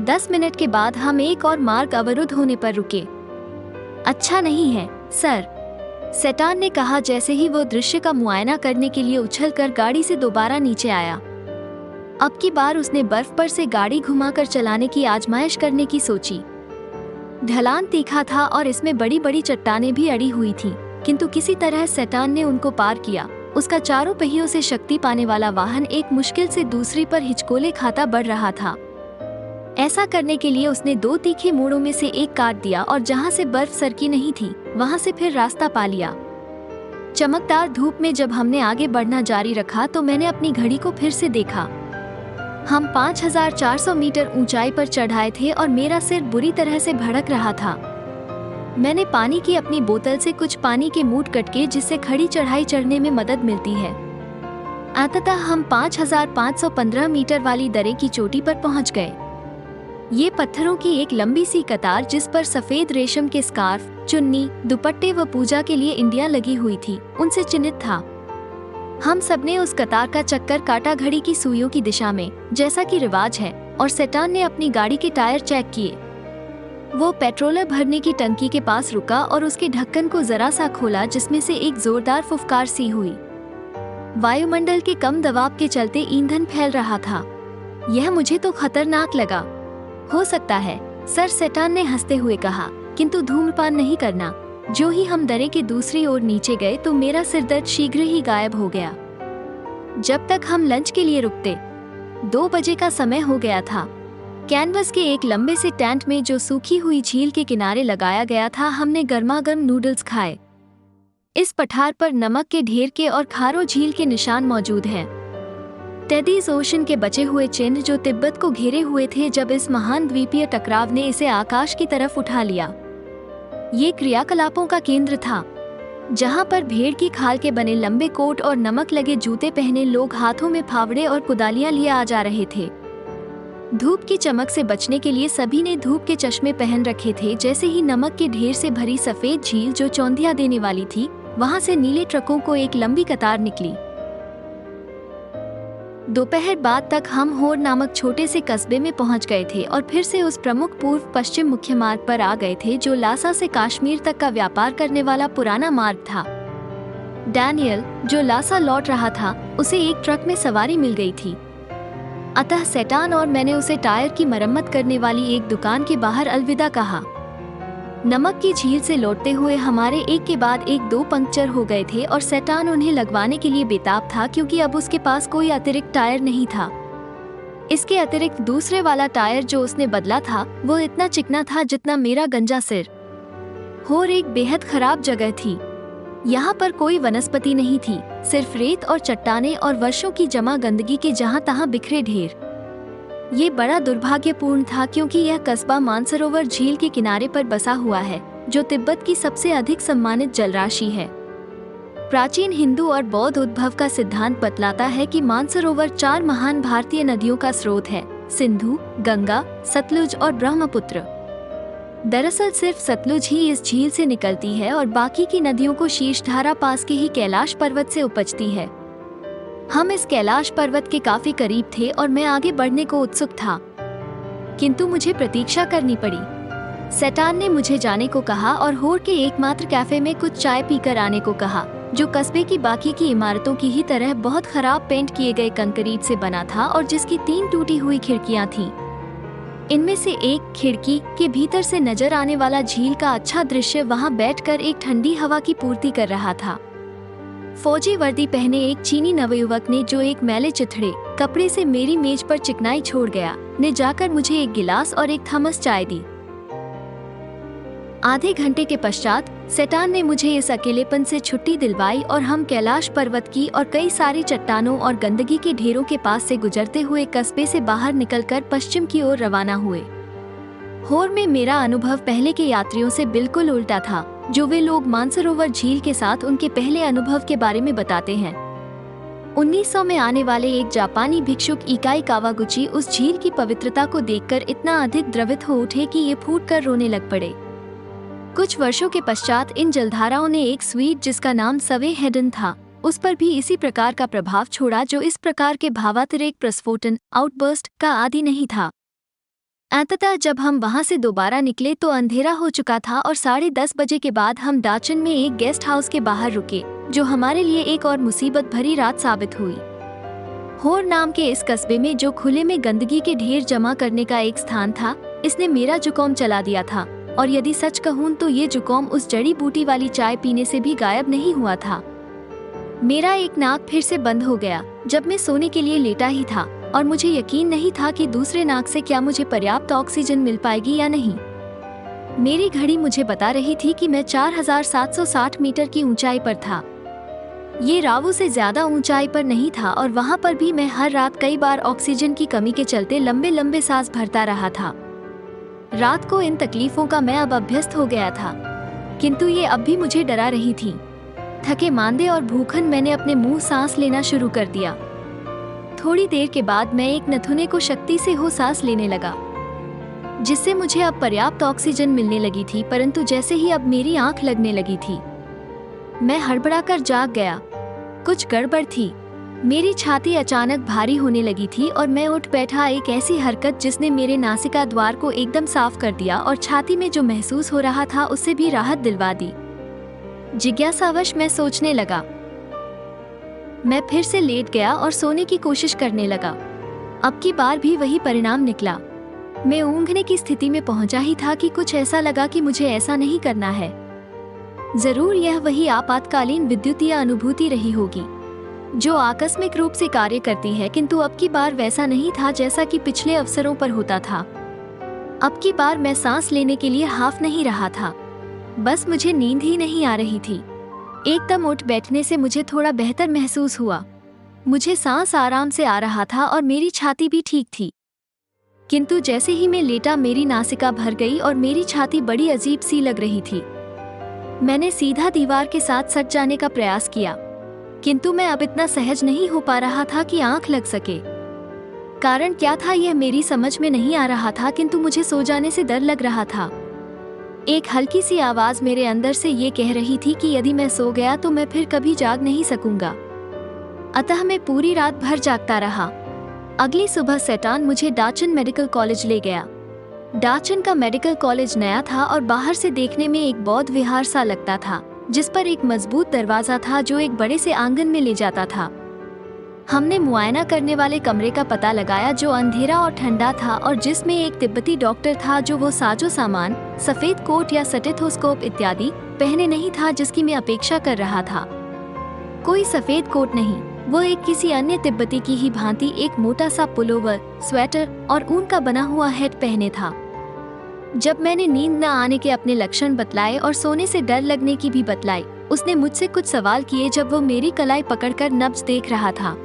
10 minute के बाद हम एक और मार्ग अवरुद्ध होने पर रुके। अच्छा नहीं है सर, सेटान ने कहा जैसे ही वो दृश्य का मुआयना करने के लिए उछलकर गाड़ी से दोबारा नीचे आया। अब की बार उसने बर्फ पर से गाड़ी घुमाकर चलाने की आजमाइश करने की सोची। ढलान तीखा था और इसमें बड़ी बड़ी चट्टानें भी अड़ी हुई थीं, किंतु किसी तरह सेटान ने उनको पार किया। उसका चारों पहियों से शक्ति पाने वाला वाहन एक मुश्किल से दूसरी पर हिचकोले खाता बढ़ रहा था। ऐसा करने के लिए उसने 2 तीखे मोड़ों में से एक काट दिया और जहां से बर्फ सरकी नहीं थी वहां से फिर रास्ता पा लिया। चमकदार धूप में जब हमने आगे बढ़ना जारी रखा तो मैंने अपनी घड़ी को फिर से देखा। हम 5400 मीटर ऊंचाई पर चढ़ाए थे और मेरा सिर बुरी तरह से भड़क रहा था। मैंने पानी की अपनी बोतल से कुछ पानी के मूंट कटके जिससे खड़ी चढ़ाई चढ़ने में मदद मिलती है। अंततः हम 5515 मीटर वाली दरे की चोटी पर पहुंच गए। ये पत्थरों की एक लंबी सी कतार जिस पर सफेद रेशम के स्कार्फ, चुन्नी, दुपट्टे व पूजा के लिए इंडिया लगी हुई थी, उनसे चिन्हित था। हम सबने उस कतार का चक्कर काटा घड़ी की सुइयों की दिशा में, जैसा कि रिवाज है, और सेटान ने अपनी गाड़ी के टायर चेक किए। वो पेट्रोल भरने की टंकी के पास रुका और उसके ढक्कन को जरा सा खोला जिसमें से एक जोरदार फुफकार सी हुई। वायुमंडल के कम दबाव के चलते ईंधन फैल रहा था। यह मुझे तो खतरनाक लगा। हो सकता है, सर, सेटान ने हंसते हुए कहा, किंतु धूम्रपान नहीं करना। जो ही हम दरे के दूसरी ओर नीचे गए तो मेरा सिरदर्द शीघ्र ही गायब हो गया। जब तक हम लंच के लिए रुकते, 2 बजे का समय हो गया था। कैनवस के एक लंबे से टेंट में जो सूखी हुई झील के किनारे लगाया गया था, हमने गर्मागर्म नूडल्स खाए। इस पठार पर नमक के ढेर के और खारो झील के निशान मौजूद हैं। टेडीज ओशन के बचे हुए चिन्ह जो तिब्बत को घेरे हुए थे जब इस महान द्वीपीय टकराव ने इसे आकाश की तरफ उठा लिया। ये क्रियाकलापों का केंद्र था, जहां पर भेड़ की खाल के बने लंबे कोट और नमक लगे जूते पहने लोग हाथों में फावड़े और कुदालियां लिए आ जा रहे थे। धूप की चमक से बचने के लिए सभी ने धूप के चश्मे पहन रखे थे। जैसे ही नमक के ढेर से भरी सफेद झील जो चौंधिया देने वाली थी, वहां से नीले ट्रकों को एक लंबी कतार निकली। दोपहर बाद तक हम होर नामक छोटे से कस्बे में पहुंच गए थे और फिर से उस प्रमुख पूर्व पश्चिम मुख्य मार्ग पर आ गए थे जो लासा से कश्मीर तक का व्यापार करने वाला पुराना मार्ग था। डैनियल, जो लासा लौट रहा था, उसे एक ट्रक में सवारी मिल गई थी। अतः सेटान और मैंने उसे टायर की मरम्मत करने वाली एक दुकान के बाहर अलविदा कहा। नमक की झील से लौटते हुए हमारे एक के बाद एक 2 पंक्चर हो गए थे और सेटान उन्हें लगवाने के लिए बेताब था, क्योंकि अब उसके पास कोई अतिरिक्त टायर नहीं था। इसके अतिरिक्त दूसरे वाला टायर जो उसने बदला था वो इतना चिकना था जितना मेरा गंजा सिर। होर एक बेहद खराब जगह थी। यहाँ पर कोई वनस्पति नहीं थी, सिर्फ रेत और चट्टानें और वर्षों की जमा गंदगी के जहाँ तहाँ बिखरे ढेर। ये बड़ा दुर्भाग्यपूर्ण था क्योंकि यह कस्बा मानसरोवर झील के किनारे पर बसा हुआ है, जो तिब्बत की सबसे अधिक सम्मानित जलराशि है। प्राचीन हिंदू और बौद्ध उद्भव का सिद्धांत बतलाता है कि मानसरोवर 4 महान भारतीय नदियों का स्रोत है: सिंधु, गंगा, सतलुज और ब्रह्मपुत्र। दरअसल सिर्फ सतलुज ही इस झील से निकलती है और बाकी की नदियों को शीर्षधारा पास के ही कैलाश पर्वत से उपजती है। हम इस कैलाश पर्वत के काफी करीब थे और मैं आगे बढ़ने को उत्सुक था, किंतु मुझे प्रतीक्षा करनी पड़ी। सेटान ने मुझे जाने को कहा और होर के एकमात्र कैफे में कुछ चाय पीकर आने को कहा, जो कस्बे की बाकी की इमारतों की ही तरह बहुत खराब पेंट किए गए कंक्रीट से बना था और जिसकी 3 टूटी हुई खिड़कियां थीं। इनमें से एक खिड़की के भीतर से नजर आने वाला झील का अच्छा दृश्य वहां बैठकर एक ठंडी हवा की पूर्ति कर रहा था। फौजी वर्दी पहने एक चीनी नवयुवक ने, जो एक मैले चिथड़े कपड़े से मेरी मेज पर चिकनाई छोड़ गया, ने जाकर मुझे एक गिलास और एक थर्मस चाय दी। आधे घंटे के पश्चात सेटान ने मुझे इस अकेलेपन से छुट्टी दिलवाई और हम कैलाश पर्वत की और कई सारी चट्टानों और गंदगी के ढेरों के पास से गुजरते हुए कस्बे से बाहर निकलकर पश्चिम की ओर रवाना हुए। होर में मेरा अनुभव पहले के यात्रियों से बिल्कुल उल्टा था, जो वे लोग मानसरोवर झील के साथ उनके पहले अनुभव के बारे में बताते हैं। 1900 में आने वाले एक जापानी भिक्षुक इकाई कावागुची उस झील की पवित्रता को देखकर इतना अधिक द्रवित हो उठे कि ये फूटकर रोने लग पड़े। कुछ वर्षों के पश्चात इन जलधाराओं ने एक स्वीट जिसका नाम सवे हेडन था, उस पर भी इसी प्रकार का प्रभाव छोड़ा, जो इस प्रकार के भावातिरेक प्रस्फोटन आउटबर्स्ट का आदि नहीं था। अंततः जब हम वहां से दोबारा निकले तो अंधेरा हो चुका था और 10:30 बजे के बाद हम डाचन में एक गेस्ट हाउस के बाहर रुके, जो हमारे लिए एक और मुसीबत भरी रात साबित हुई। होर नाम के इस कस्बे में, जो खुले में गंदगी के ढेर जमा करने का एक स्थान था, इसने मेरा जुकाम चला दिया था। और यदि सच कहूँ तो ये जुकाम उस जड़ी बूटी वाली चाय पीने से भी गायब नहीं हुआ था। मेरा एक नाक फिर से बंद हो गया जब मैं सोने के लिए लेटा ही था, और मुझे यकीन नहीं था कि दूसरे नाक से क्या मुझे पर्याप्त ऑक्सीजन मिल पाएगी या नहीं। मेरी घड़ी मुझे बता रही थी कि मैं 4760 मीटर की ऊंचाई पर था। ये रावू से ज्यादा ऊंचाई पर नहीं था, और वहां पर भी मैं हर रात कई बार ऑक्सीजन की कमी के चलते लंबे लंबे सांस भरता रहा था। रात को इन तकलीफों का मैं अब अभ्यस्त हो गया था, किंतु ये अब भी मुझे डरा रही थी। थके मांदे और भूखन मैंने अपने मुंह सांस लेना शुरू कर दिया। थोड़ी देर के बाद मैं एक नथुने को शक्ति से हो सांस लेने लगा, जिससे मुझे अब पर्याप्त ऑक्सीजन मिलने लगी थी। परंतु जैसे ही अब मेरी आंख लगने लगी थी, मैं हड़बड़ाकर जाग गया। कुछ गड़बड़ थी। मेरी छाती अचानक भारी होने लगी थी और मैं उठ बैठा, एक ऐसी हरकत जिसने मेरे नासिका द्वार को एकदम साफ कर दिया और छाती में जो महसूस हो रहा था उससे भी राहत दिलवा दी। जिज्ञासावश मैं सोचने लगा। मैं फिर से लेट गया और सोने की कोशिश करने लगा। अब की बार भी वही परिणाम निकला। मैं ऊँघने की स्थिति में पहुंचा ही था कि कुछ ऐसा लगा कि मुझे ऐसा नहीं करना है। जरूर यह वही आपातकालीन विद्युतीय अनुभूति रही होगी जो आकस्मिक रूप से कार्य करती है, किंतु अब की बार वैसा नहीं था जैसा कि पिछले अवसरों पर होता था। अब की बार मैं सांस लेने के लिए हाफ नहीं रहा था, बस मुझे नींद ही नहीं आ रही थी। एकदम उठ बैठने से मुझे थोड़ा बेहतर महसूस हुआ। मुझे सांस आराम से आ रहा था और मेरी छाती भी ठीक थी। किंतु जैसे ही मैं लेटा, मेरी नासिका भर गई और मेरी छाती बड़ी अजीब सी लग रही थी। मैंने सीधा दीवार के साथ सट जाने का प्रयास किया, किंतु मैं अब इतना सहज नहीं हो पा रहा था कि आंख लग सके। कारण क्या था यह मेरी समझ में नहीं आ रहा था, किंतु मुझे सो जाने से डर लग रहा था। एक हल्की सी आवाज मेरे अंदर से ये कह रही थी कि यदि मैं सो गया तो मैं फिर कभी जाग नहीं सकूंगा। अतः मैं पूरी रात भर जागता रहा। अगली सुबह सेटान मुझे डाचन मेडिकल कॉलेज ले गया। डाचन का मेडिकल कॉलेज नया था और बाहर से देखने में एक बौद्ध विहार सा लगता था, जिस पर एक मजबूत दरवाजा था जो एक बड़े से आंगन में ले जाता था। हमने मुआयना करने वाले कमरे का पता लगाया जो अंधेरा और ठंडा था और जिसमें एक तिब्बती डॉक्टर था जो वो साजो सामान, सफेद कोट या स्टेथोस्कोप इत्यादि पहने नहीं था जिसकी मैं अपेक्षा कर रहा था। कोई सफेद कोट नहीं, वो एक किसी अन्य तिब्बती की ही भांति एक मोटा सा पुलोवर, स्वेटर और ऊन का बना हुआ हेड पहने था। जब मैंने नींद न आने के अपने लक्षण बतलाए और सोने से डर लगने की भी बतलाई, उसने मुझसे कुछ सवाल किए। जब वो मेरी कलाई पकड़कर नब्ज देख रहा था,